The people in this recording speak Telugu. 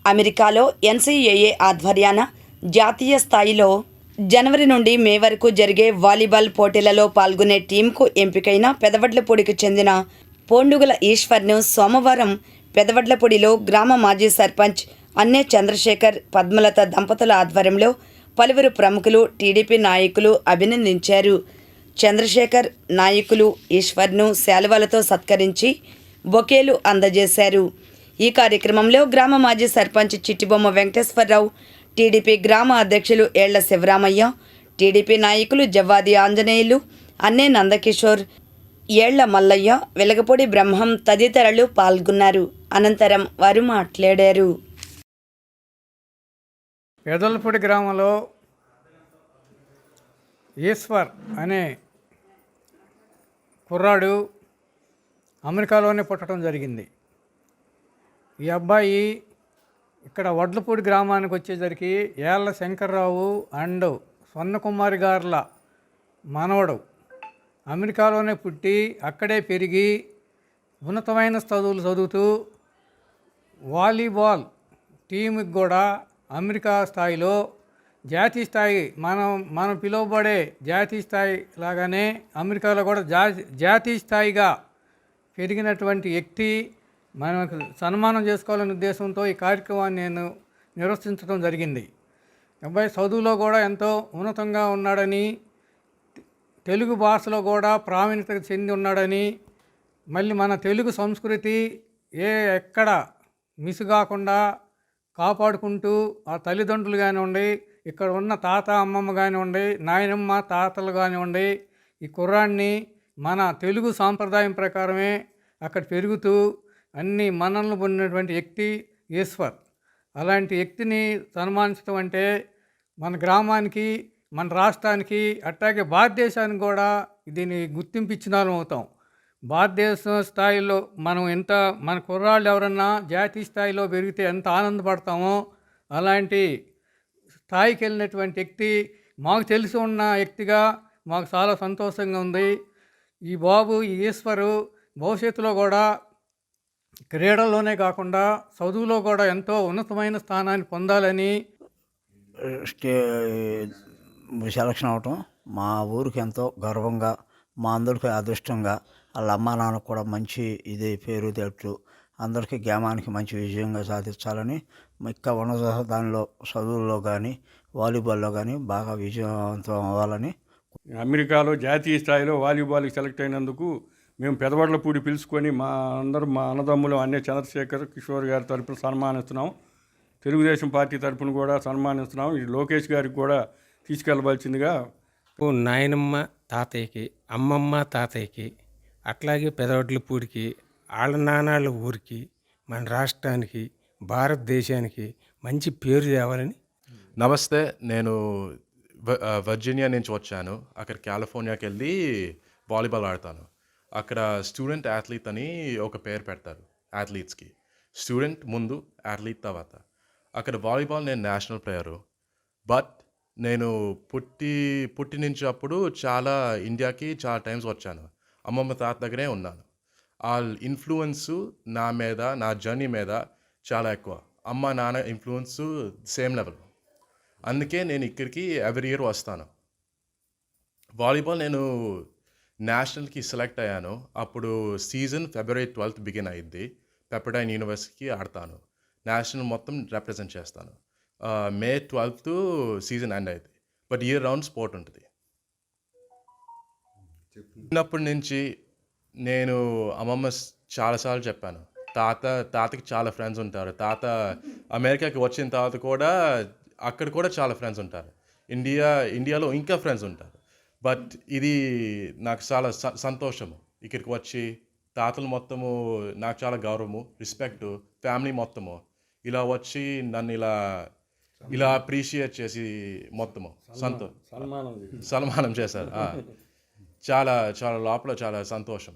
అమెరికాలో ఎన్సీఏఏ ఆధ్వర్యాన జాతీయ స్థాయిలో జనవరి నుండి మే వరకు జరిగే వాలీబాల్ పోటీలలో పాల్గొనే టీంకు ఎంపికైన పెదవడ్లపూడికి చెందిన పోండుగల ఈశ్వర్ను సోమవారం పెదవడ్లపూడిలో గ్రామ మాజీ సర్పంచ్ అన్నే చంద్రశేఖర్ పద్మలత దంపతుల ఆధ్వర్యంలో పలువురు ప్రముఖులు టీడీపీ నాయకులు అభినందించారు. చంద్రశేఖర్ నాయకులు ఈశ్వర్ను శాలువాలతో సత్కరించి బొకేలు అందజేశారు. ఈ కార్యక్రమంలో గ్రామ మాజీ సర్పంచ్ చిట్టిబొమ్మ వెంకటేశ్వరరావు, టీడీపీ గ్రామ అధ్యక్షులు ఏళ్ల శివరామయ్య, టీడీపీ నాయకులు జవ్వాది ఆంజనేయులు, అన్నే నందకిషోర్, ఏళ్ల మల్లయ్య, వెలగపూడి బ్రహ్మం తదితరులు పాల్గొన్నారు. అనంతరం వారు మాట్లాడారు. పెదవడ్లపూడి గ్రామంలో ఈశ్వర్ అనే కుర్రాడు అమెరికాలోనే పుట్టడం జరిగింది. ఈ అబ్బాయి ఇక్కడ వడ్లపూడి గ్రామానికి వచ్చేసరికి ఏళ్ల శంకర్రావు అండ్ స్వర్ణకుమారి గారుల మనవడు. అమెరికాలోనే పుట్టి అక్కడే పెరిగి ఉన్నతమైన చదువులు చదువుతూ వాలీబాల్ టీంకి కూడా అమెరికా స్థాయిలో జాతీయ స్థాయి మనం పిలువబడే జాతీయ స్థాయి లాగానే అమెరికాలో కూడా జాతీయ స్థాయిగా పెరిగినటువంటి వ్యక్తి. మనకు సన్మానం చేసుకోవాలనే ఉద్దేశంతో ఈ కార్యక్రమాన్ని నేను నిర్వర్తించడం జరిగింది. అబ్బాయి చదువులో కూడా ఎంతో ఉన్నతంగా ఉన్నాడని, తెలుగు భాషలో కూడా ప్రావీణ్యత చెంది ఉన్నాడని, మళ్ళీ మన తెలుగు సంస్కృతి ఎక్కడ మిస్ కాకుండా కాపాడుకుంటూ ఆ తల్లిదండ్రులు కానివ్వండి, ఇక్కడ ఉన్న తాత అమ్మమ్మ కానివ్వండి, నాయనమ్మ తాతలు కానివ్వండి, ఈ కుర్రాన్ని మన తెలుగు సాంప్రదాయం ప్రకారమే అక్కడ పెరుగుతూ అన్ని మన్ననలు పొందినటువంటి వ్యక్తి ఈశ్వర్. అలాంటి వ్యక్తిని సన్మానించడం అంటే మన గ్రామానికి, మన రాష్ట్రానికి, అట్లాగే భారతదేశానికి కూడా దీన్ని గుర్తింపు ఇచ్చిన వాళ్ళం అవుతాం. భారతదేశం స్థాయిలో మనం మన కుర్రాళ్ళు ఎవరన్నా జాతీయ స్థాయిలో పెరిగితే ఎంత ఆనందపడతామో అలాంటి స్థాయికి వెళ్ళినటువంటి వ్యక్తి మాకు తెలిసి ఉన్న వ్యక్తిగా మాకు చాలా సంతోషంగా ఉంది. ఈ బాబు ఈ ఈశ్వరు భవిష్యత్తులో కూడా క్రీడల్లోనే కాకుండా చదువులో కూడా ఎంతో ఉన్నతమైన స్థానాన్ని పొందాలని సెలక్షన్ అవటం మా ఊరికి ఎంతో గర్వంగా, మా అందరికీ అదృష్టంగా, వాళ్ళ అమ్మా నాన్నకు కూడా మంచి పేరు తెట్టు అందరికీ గ్రామానికి మంచి విజయంగా సాధించాలని, ఇంకా ఉన్నత దానిలో చదువుల్లో కానీ వాలీబాల్లో కానీ బాగా విజయవంతం అవ్వాలని. అమెరికాలో జాతీయ స్థాయిలో వాలీబాల్కి సెలెక్ట్ అయినందుకు మేము పెదవడ్లపూడి పిలుచుకొని మా అన్నదమ్ములు అన్నే చంద్రశేఖర్ కిషోర్ గారి తరపున సన్మానిస్తున్నాం. తెలుగుదేశం పార్టీ తరపున కూడా సన్మానిస్తున్నాం. ఈ లోకేష్ గారికి కూడా తీసుకెళ్ళవలసిందిగా. నాయనమ్మ తాతయ్యకి, అమ్మమ్మ తాతయ్యకి, అట్లాగే పెదవడ్లపూడికి, ఆళ్ళ నానాళ్ళ ఊరికి, మన రాష్ట్రానికి, భారతదేశానికి మంచి పేరు తేవాలని. నమస్తే, నేను వర్జీనియా నుంచి వచ్చాను. అక్కడ కాలిఫోర్నియాకి వెళ్ళి వాలీబాల్ ఆడతాను. అక్కడ స్టూడెంట్ యాథ్లీట్ అని ఒక పేరు పెడతారు యాథ్లీట్స్కి. స్టూడెంట్ ముందు, యాథ్లీట్ తర్వాత. అక్కడ వాలీబాల్ నేను నేషనల్ ప్లేయరు. బట్ నేను పుట్టి నుంచి అప్పుడు ఇండియాకి చాలా టైమ్స్ వచ్చాను. అమ్మమ్మ తాత దగ్గరే ఉన్నాను. వాళ్ళ ఇన్ఫ్లుయెన్సు నా మీద, నా జర్నీ మీద చాలా ఎక్కువ. అమ్మ నాన్న ఇన్ఫ్లుయెన్సు సేమ్ లెవెల్. అందుకే నేను ఇక్కడికి ఎవ్రీ ఇయర్ వస్తాను. వాలీబాల్ నేను నేషనల్కి సెలెక్ట్ అయ్యాను. అప్పుడు సీజన్ February 12th బిగిన్ అయ్యింది. పెప్పర్డైన్ యూనివర్సిటీకి ఆడతాను. నేషనల్ మొత్తం రిప్రజెంట్ చేస్తాను. May 12th సీజన్ ఎండ్ అయింది. బట్ ఇయర్ రౌండ్ స్పోర్ట్ ఉంటుంది. చిన్నప్పటి నుంచి నేను అమ్మమ్మ చాలాసార్లు చెప్పాను, తాతకి చాలా ఫ్రెండ్స్ ఉంటారు. తాత అమెరికాకి వచ్చిన తర్వాత కూడా అక్కడ కూడా చాలా ఫ్రెండ్స్ ఉంటారు. ఇండియాలో ఇంకా ఫ్రెండ్స్ ఉంటారు. బట్ ఇది నాకు చాలా సంతోషము. ఇక్కడికి వచ్చి తాతలు మొత్తము నాకు చాలా గౌరవము, రెస్పెక్టు, ఫ్యామిలీ మొత్తము ఇలా వచ్చి నన్ను ఇలా అప్రిషియేట్ చేసి మొత్తము సన్మానం చేశారు. చాలా చాలా లోపల చాలా సంతోషం.